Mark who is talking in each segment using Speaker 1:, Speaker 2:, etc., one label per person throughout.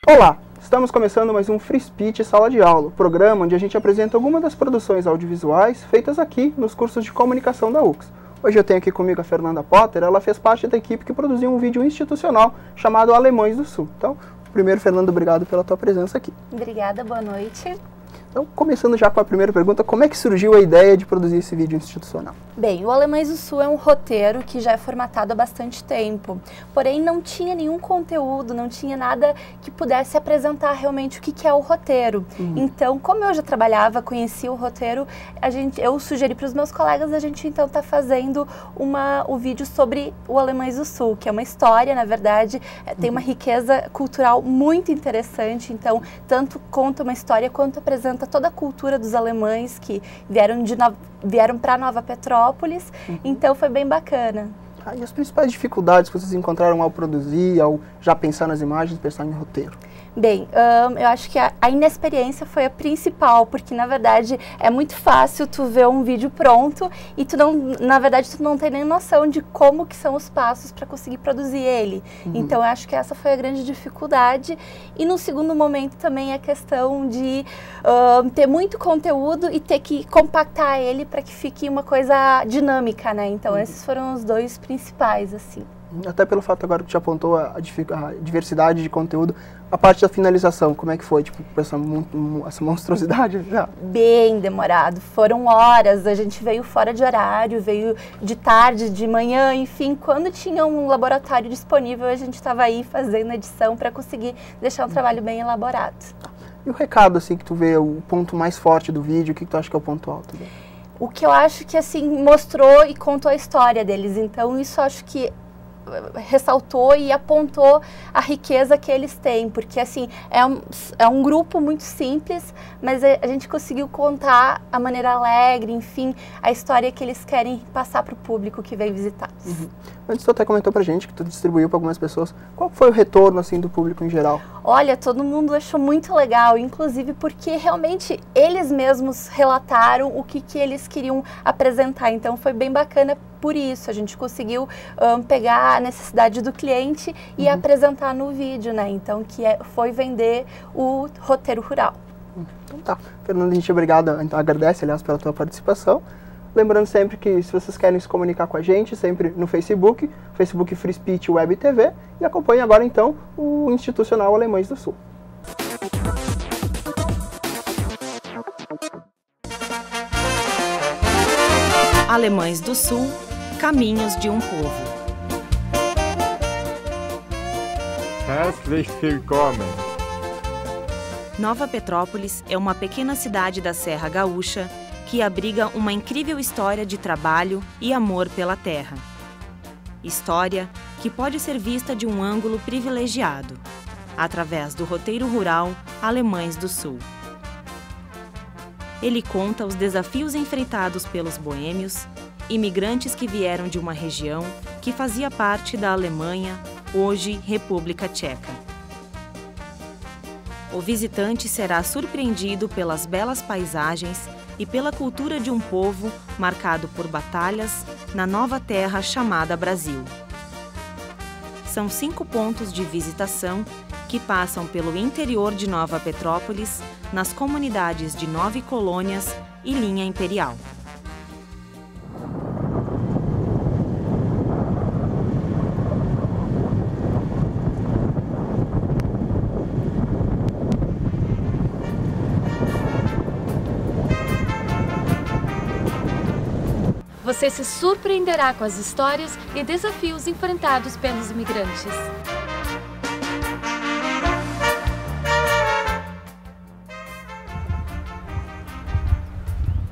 Speaker 1: Olá, estamos começando mais um Free Speech Sala de Aula, programa onde a gente apresenta algumas das produções audiovisuais feitas aqui nos cursos de comunicação da UX. Hoje eu tenho aqui comigo a Fernanda Potter, ela fez parte da equipe que produziu um vídeo institucional chamado Alemães do Sul. Então, primeiro, Fernanda, obrigado pela tua presença aqui.
Speaker 2: Obrigada, boa noite.
Speaker 1: Então, começando já com a primeira pergunta, como é que surgiu a ideia de produzir esse vídeo institucional?
Speaker 2: Bem, o Alemães do Sul é um roteiro que já é formatado há bastante tempo, porém não tinha nenhum conteúdo, não tinha nada que pudesse apresentar realmente o que é o roteiro. Então, como eu já trabalhava, conhecia o roteiro, eu sugeri para os meus colegas a gente então tá fazendo o vídeo sobre o Alemães do Sul, que é uma história, na verdade, tem uma riqueza cultural muito interessante, então tanto conta uma história quanto apresenta toda a cultura dos alemães que vieram para Nova Petrópolis, então foi bem bacana.
Speaker 1: E as principais dificuldades que vocês encontraram ao produzir, ao já pensar nas imagens, pensar em roteiro?
Speaker 2: Bem, eu acho que a inexperiência foi a principal, porque na verdade é muito fácil tu ver um vídeo pronto e tu na verdade tu não tem nem noção de como que são os passos para conseguir produzir ele. Então eu acho que essa foi a grande dificuldade. E no segundo momento também a questão de ter muito conteúdo e ter que compactar ele para que fique uma coisa dinâmica, né? Então esses foram os dois principais, assim.
Speaker 1: Até pelo fato agora que te apontou a diversidade de conteúdo, a parte da finalização, como é que foi? Tipo, essa monstruosidade?
Speaker 2: Bem demorado, foram horas, a gente veio fora de horário, veio de tarde, de manhã, enfim, quando tinha um laboratório disponível, a gente estava aí fazendo edição para conseguir deixar um trabalho bem elaborado.
Speaker 1: E o recado, assim, que tu vê, o ponto mais forte do vídeo, o que tu acha que é o ponto alto?
Speaker 2: O que eu acho que, assim, mostrou e contou a história deles, então isso eu acho que ressaltou e apontou a riqueza que eles têm, porque assim, é um grupo muito simples, mas a gente conseguiu contar a maneira alegre, enfim, a história que eles querem passar para o público que vem visitá-los.
Speaker 1: Antes tu até comentou pra gente que tu distribuiu para algumas pessoas, qual foi o retorno assim do público em geral?
Speaker 2: Olha, todo mundo achou muito legal, inclusive porque realmente eles mesmos relataram o que eles queriam apresentar, então foi bem bacana por isso, a gente conseguiu pegar a necessidade do cliente e apresentar no vídeo, né? Então, foi vender o roteiro rural.
Speaker 1: Então tá. Fernanda, a gente agradece, aliás, pela tua participação. Lembrando sempre que se vocês querem se comunicar com a gente, sempre no Facebook Free Speech Web TV, e acompanhe agora então o Institucional Alemães do Sul.
Speaker 3: Alemães do Sul, Caminhos de um Povo.
Speaker 4: Herzlich willkommen.
Speaker 3: Nova Petrópolis é uma pequena cidade da Serra Gaúcha que abriga uma incrível história de trabalho e amor pela terra. História que pode ser vista de um ângulo privilegiado, através do roteiro rural Alemães do Sul. Ele conta os desafios enfrentados pelos boêmios, imigrantes que vieram de uma região que fazia parte da Alemanha, hoje República Tcheca. O visitante será surpreendido pelas belas paisagens e pela cultura de um povo marcado por batalhas na nova terra chamada Brasil. São 5 pontos de visitação que passam pelo interior de Nova Petrópolis, nas comunidades de 9 colônias e linha imperial.
Speaker 5: Você se surpreenderá com as histórias e desafios enfrentados pelos imigrantes.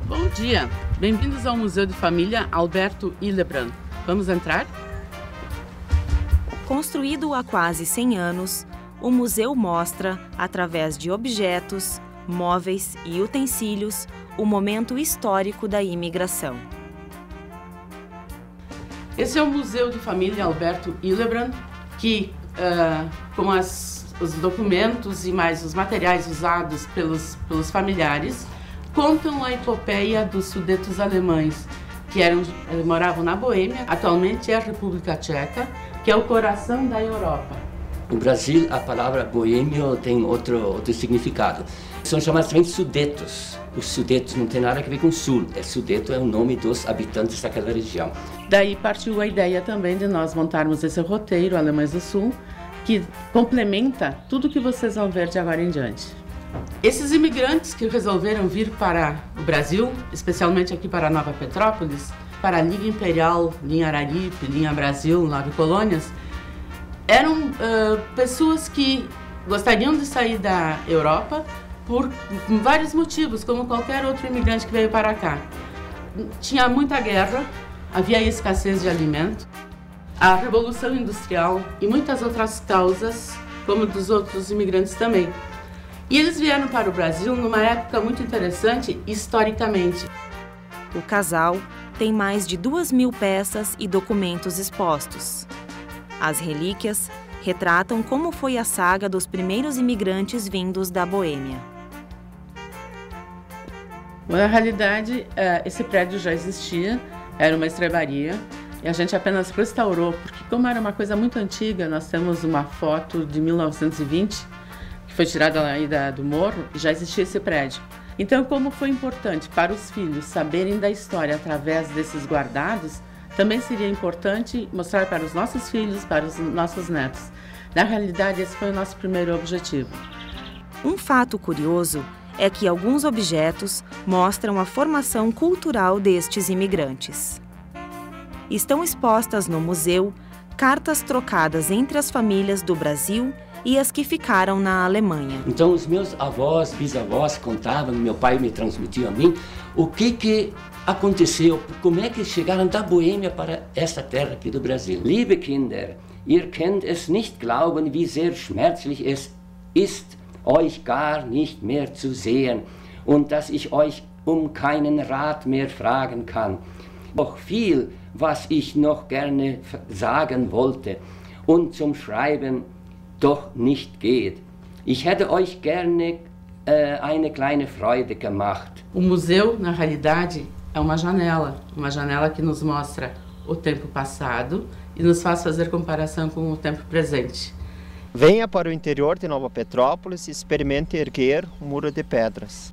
Speaker 6: Bom dia! Bem-vindos ao Museu de Família Alberto Hillebrand. Vamos entrar?
Speaker 3: Construído há quase 100 anos, o museu mostra, através de objetos, móveis e utensílios, o momento histórico da imigração.
Speaker 6: Esse é o Museu de Família Alberto Hillebrand, que, com os documentos e mais os materiais usados pelos familiares, contam a epopeia dos sudetos alemães, que moravam na Boêmia, atualmente é a República Tcheca, que é o coração da Europa.
Speaker 7: No Brasil, a palavra boêmio tem outro significado. São chamados também sudetos. Os sudetos não tem nada a ver com sul. Sudeto é o nome dos habitantes daquela região.
Speaker 6: Daí partiu a ideia também de nós montarmos esse roteiro Alemães do Sul, que complementa tudo que vocês vão ver de agora em diante. Esses imigrantes que resolveram vir para o Brasil, especialmente aqui para Nova Petrópolis, para a linha Imperial, linha Araripe, linha Brasil, 9 colônias, eram pessoas que gostariam de sair da Europa por vários motivos, como qualquer outro imigrante que veio para cá. Tinha muita guerra, havia escassez de alimento, a Revolução Industrial e muitas outras causas, como dos outros imigrantes também. E eles vieram para o Brasil numa época muito interessante, historicamente.
Speaker 3: O casal tem mais de 2.000 peças e documentos expostos. As relíquias retratam como foi a saga dos primeiros imigrantes vindos da Boêmia.
Speaker 6: Na realidade, esse prédio já existia, era uma estrebaria, e a gente apenas restaurou, porque como era uma coisa muito antiga, nós temos uma foto de 1920, que foi tirada aí do morro, e já existia esse prédio. Então, como foi importante para os filhos saberem da história através desses guardados, também seria importante mostrar para os nossos filhos, para os nossos netos. Na realidade, esse foi o nosso primeiro objetivo.
Speaker 3: Um fato curioso é que alguns objetos mostram a formação cultural destes imigrantes. Estão expostas no museu cartas trocadas entre as famílias do Brasil e as que ficaram na Alemanha.
Speaker 7: Então os meus avós, bisavós contavam, meu pai me transmitiu a mim, o que aconteceu, como é que chegaram da Boêmia para esta terra aqui do Brasil. Liebe Kinder, ihr könnt es nicht glauben, wie sehr schmerzlich es ist, euch gar nicht mehr zu sehen und dass ich euch keinen Rat mehr fragen kann. Noch viel, was ich noch gerne sagen wollte und zum Schreiben doch nicht geht. Ich hätte euch gerne eine kleine Freude gemacht.
Speaker 6: O museu, na realidade, é uma janela que nos mostra o tempo passado e nos faz fazer comparação com o tempo presente.
Speaker 8: Venha para o interior de Nova Petrópolis e experimente erguer um muro de pedras.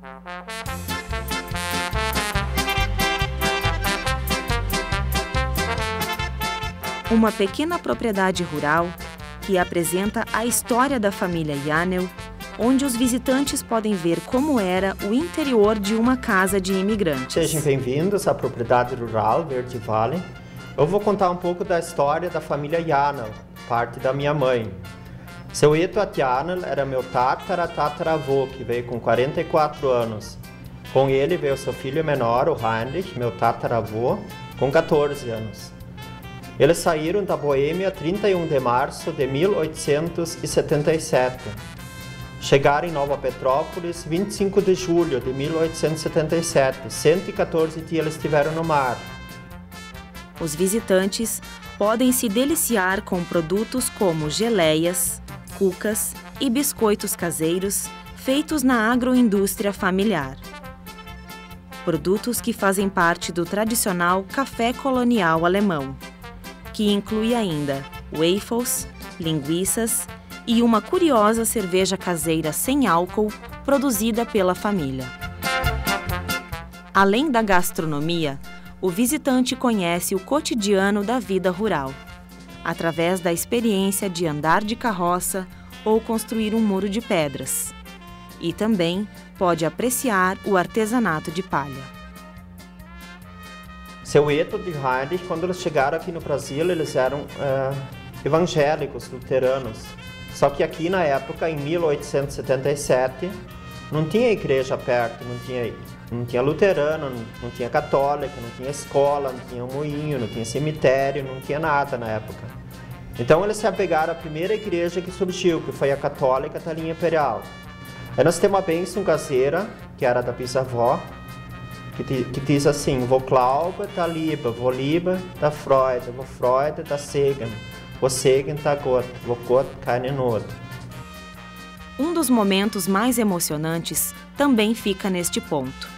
Speaker 3: Uma pequena propriedade rural que apresenta a história da família Janel, onde os visitantes podem ver como era o interior de uma casa de imigrantes.
Speaker 8: Sejam bem-vindos à propriedade rural Verde Vale. Eu vou contar um pouco da história da família Janel, parte da minha mãe. Seu Eduard Janel era meu tataravô, que veio com 44 anos. Com ele veio seu filho menor, o Heinrich, meu tataravô, com 14 anos. Eles saíram da Boêmia 31 de março de 1877. Chegaram em Nova Petrópolis 25 de julho de 1877. 114 dias eles estiveram no mar.
Speaker 3: Os visitantes podem se deliciar com produtos como geleias, cucas e biscoitos caseiros feitos na agroindústria familiar. Produtos que fazem parte do tradicional café colonial alemão, que inclui ainda waffles, linguiças e uma curiosa cerveja caseira sem álcool produzida pela família. Além da gastronomia, o visitante conhece o cotidiano da vida rural, através da experiência de andar de carroça ou construir um muro de pedras. E também pode apreciar o artesanato de palha.
Speaker 8: Seu Eduard e Heinrich, quando eles chegaram aqui no Brasil, eles eram evangélicos, luteranos. Só que aqui na época, em 1877, não tinha igreja perto, não tinha luterano, não tinha católica, não tinha escola, não tinha moinho, não tinha cemitério, não tinha nada na época. Então eles se apegaram à primeira igreja que surgiu, que foi a católica da linha imperial. Aí nós temos uma bênção caseira, que era da bisavó, que diz assim: Wo Glaube, da Liebe, wo Liebe, da Freude, wo Freude, da Segen, wo Segen, da Gott, wo Gott, keine Not.
Speaker 3: Um dos momentos mais emocionantes também fica neste ponto.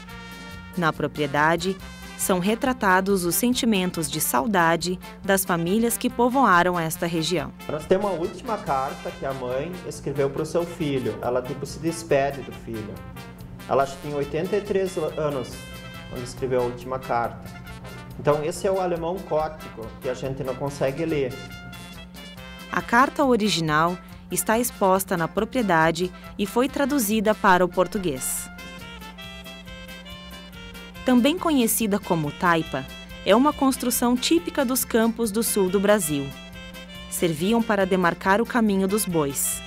Speaker 3: Na propriedade, são retratados os sentimentos de saudade das famílias que povoaram esta região.
Speaker 8: Nós temos a última carta que a mãe escreveu para o seu filho. Ela tipo se despede do filho. Ela tinha 83 anos quando escreveu a última carta. Então esse é o alemão gótico que a gente não consegue ler.
Speaker 3: A carta original está exposta na propriedade e foi traduzida para o português. Também conhecida como taipa, é uma construção típica dos campos do sul do Brasil. Serviam para demarcar o caminho dos bois.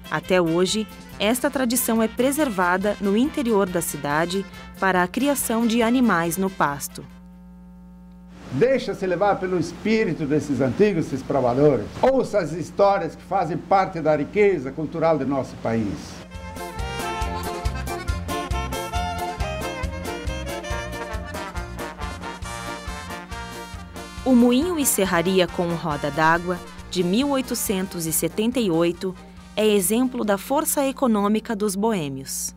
Speaker 3: Até hoje, esta tradição é preservada no interior da cidade para a criação de animais no pasto.
Speaker 9: Deixa-se levar pelo espírito desses antigos exploradores. Ouça as histórias que fazem parte da riqueza cultural do nosso país.
Speaker 3: O Moinho e Serraria com Roda d'Água, de 1878, é exemplo da força econômica dos boêmios.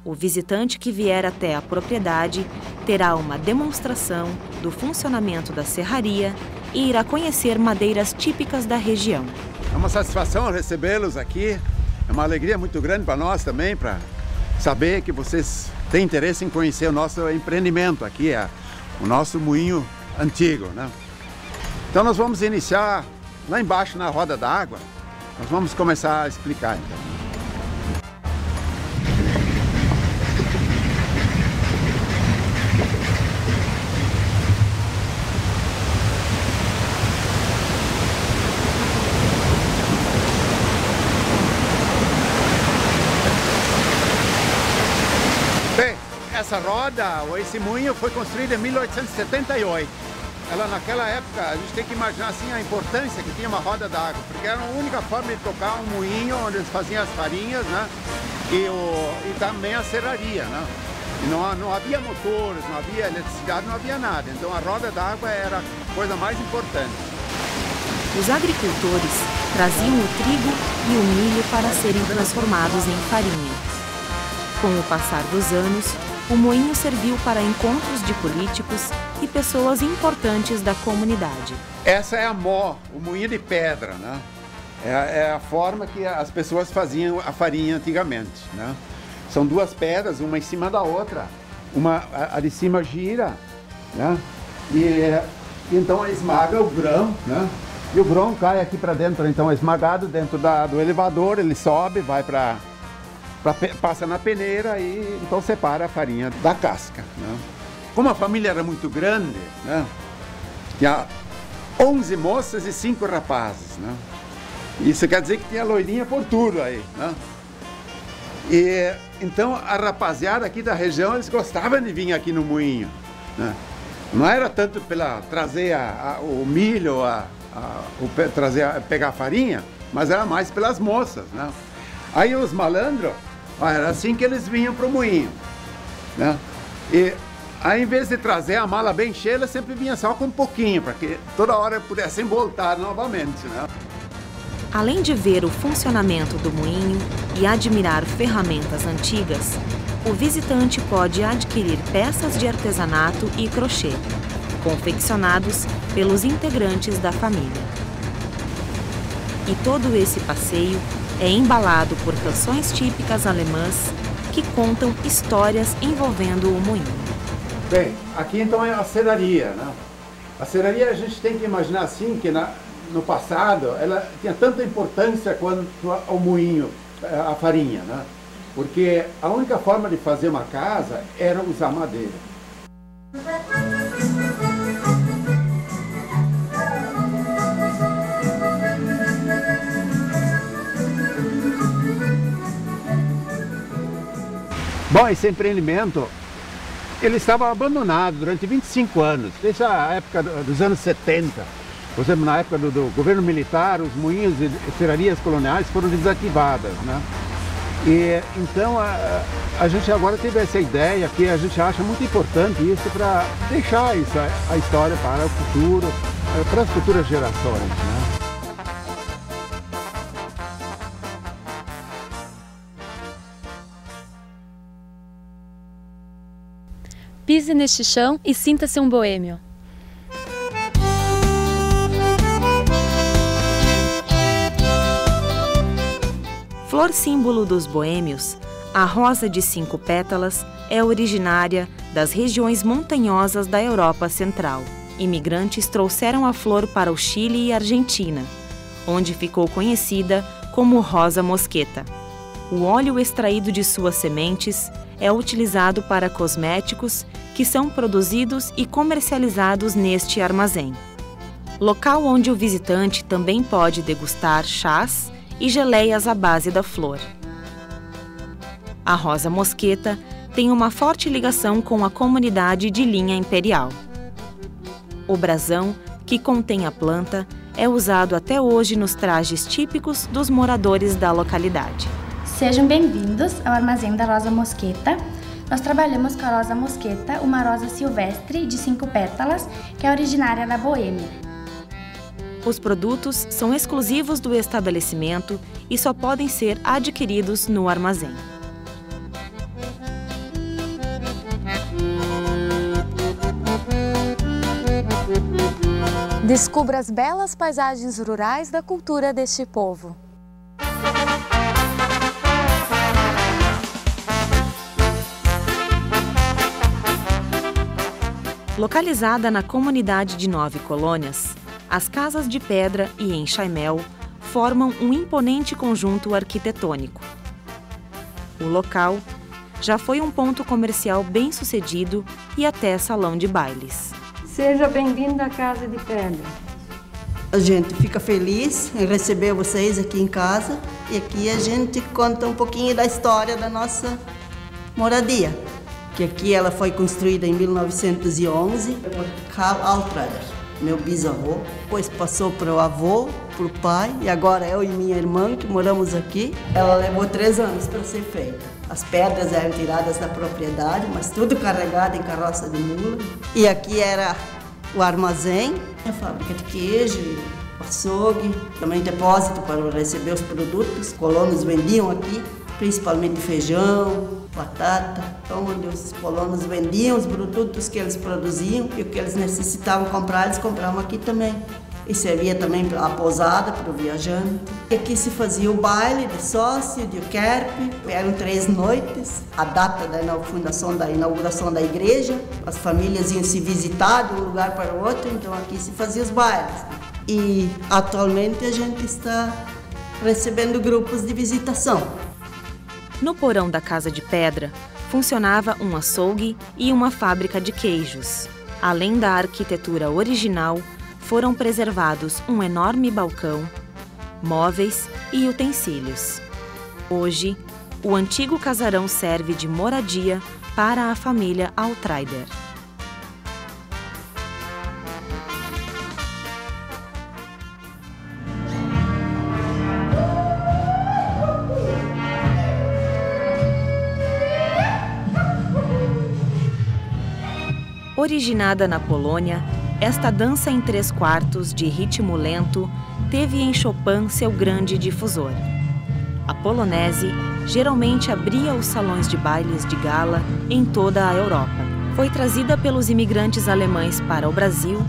Speaker 3: O visitante que vier até a propriedade terá uma demonstração do funcionamento da serraria e irá conhecer madeiras típicas da região.
Speaker 9: É uma satisfação recebê-los aqui, é uma alegria muito grande para nós também, para saber que vocês têm interesse em conhecer o nosso empreendimento aqui, o nosso moinho antigo, né? Então nós vamos iniciar lá embaixo na Roda d'Água. Nós vamos começar a explicar então. Bem, essa roda, ou esse moinho, foi construído em 1878. Ela, naquela época, a gente tem que imaginar assim a importância que tinha uma roda d'água, porque era a única forma de tocar um moinho onde eles faziam as farinhas, né? E também a serraria, né? E não havia motores, não havia eletricidade, não havia nada. Então a roda d'água era a coisa mais importante.
Speaker 3: Os agricultores traziam o trigo e o milho para serem transformados em farinha. Com o passar dos anos, o moinho serviu para encontros de políticos e pessoas importantes da comunidade.
Speaker 9: Essa é a mó, o moinho de pedra, né? É a forma que as pessoas faziam a farinha antigamente, né? São duas pedras, uma em cima da outra. A de cima gira, né? E então esmaga o grão, né? E o grão cai aqui para dentro, então é esmagado dentro do elevador, ele sobe, vai passa na peneira e então separa a farinha da casca, né? Como a família era muito grande, né? Tinha 11 moças e 5 rapazes, né? Isso quer dizer que tinha loirinha por tudo aí, né? E então a rapaziada aqui da região, eles gostavam de vir aqui no moinho, né? Não era tanto pela trazer o milho, pegar a farinha, mas era mais pelas moças, né? Aí os malandros, era assim que eles vinham para o moinho, né? E aí, em vez de trazer a mala bem cheia, eles sempre vinham só com um pouquinho, para que toda hora pudessem voltar novamente, né?
Speaker 3: Além de ver o funcionamento do moinho e admirar ferramentas antigas, o visitante pode adquirir peças de artesanato e crochê, confeccionados pelos integrantes da família. E todo esse passeio é embalado por canções típicas alemãs que contam histórias envolvendo o moinho.
Speaker 9: Bem, aqui então é a serraria, né? A serraria a gente tem que imaginar assim, que no passado ela tinha tanta importância quanto ao moinho, a farinha, né? Porque a única forma de fazer uma casa era usar madeira. Bom, esse empreendimento, ele estava abandonado durante 25 anos, desde a época dos anos 70. Por exemplo, na época do governo militar, os moinhos e serrarias coloniais foram desativadas, né? E então a gente agora teve essa ideia que a gente acha muito importante isso para deixar a história para o futuro, para as futuras gerações, né?
Speaker 5: Pise neste chão e sinta-se um boêmio.
Speaker 3: Flor símbolo dos boêmios, a rosa de 5 pétalas é originária das regiões montanhosas da Europa Central. Imigrantes trouxeram a flor para o Chile e Argentina, onde ficou conhecida como rosa mosqueta. O óleo extraído de suas sementes é utilizado para cosméticos que são produzidos e comercializados neste armazém. Local onde o visitante também pode degustar chás e geleias à base da flor. A rosa mosqueta tem uma forte ligação com a comunidade de linha imperial. O brasão, que contém a planta, é usado até hoje nos trajes típicos dos moradores da localidade.
Speaker 10: Sejam bem-vindos ao Armazém da Rosa Mosqueta. Nós trabalhamos com a rosa mosqueta, uma rosa silvestre de 5 pétalas, que é originária da Boêmia.
Speaker 3: Os produtos são exclusivos do estabelecimento e só podem ser adquiridos no armazém.
Speaker 5: Descubra as belas paisagens rurais da cultura deste povo.
Speaker 3: Localizada na comunidade de 9 colônias, as casas de pedra e enxaimel formam um imponente conjunto arquitetônico. O local já foi um ponto comercial bem-sucedido e até salão de bailes.
Speaker 11: Seja bem-vindo à Casa de Pedra.
Speaker 12: A gente fica feliz em receber vocês aqui em casa e aqui a gente conta um pouquinho da história da nossa moradia. Que aqui ela foi construída em 1911 por Carl Altrader, meu bisavô. Depois passou para o avô, para o pai e agora eu e minha irmã que moramos aqui. Ela levou 3 anos para ser feita. As pedras eram tiradas da propriedade, mas tudo carregado em carroça de mula. E aqui era o armazém, a fábrica de queijo, açougue, também depósito para receber os produtos. Os colonos vendiam aqui, principalmente feijão, batata, então onde os colonos vendiam os produtos que eles produziam e o que eles necessitavam comprar, eles compravam aqui também. E servia também a pousada para o viajante. E aqui se fazia o baile de sócio, de querpe, eram 3 noites, a data da inauguração da igreja, as famílias iam se visitar de um lugar para o outro, então aqui se fazia os bailes. E atualmente a gente está recebendo grupos de visitação.
Speaker 3: No porão da Casa de Pedra, funcionava um açougue e uma fábrica de queijos. Além da arquitetura original, foram preservados um enorme balcão, móveis e utensílios. Hoje, o antigo casarão serve de moradia para a família Altrader. Originada na Polônia, esta dança em 3/4 de ritmo lento teve em Chopin seu grande difusor. A polonese geralmente abria os salões de bailes de gala em toda a Europa. Foi trazida pelos imigrantes alemães para o Brasil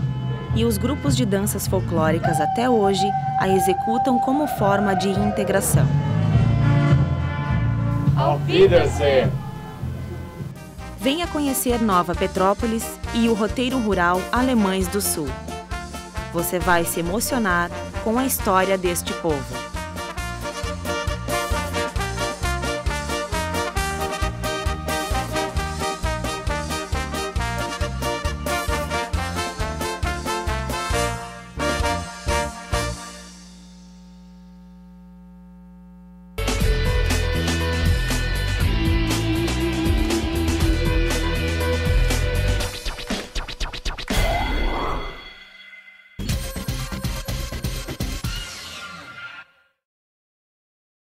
Speaker 3: e os grupos de danças folclóricas até hoje a executam como forma de integração.
Speaker 4: Auf Wiedersehen!
Speaker 3: Venha conhecer Nova Petrópolis e o roteiro rural Alemães do Sul. Você vai se emocionar com a história deste povo.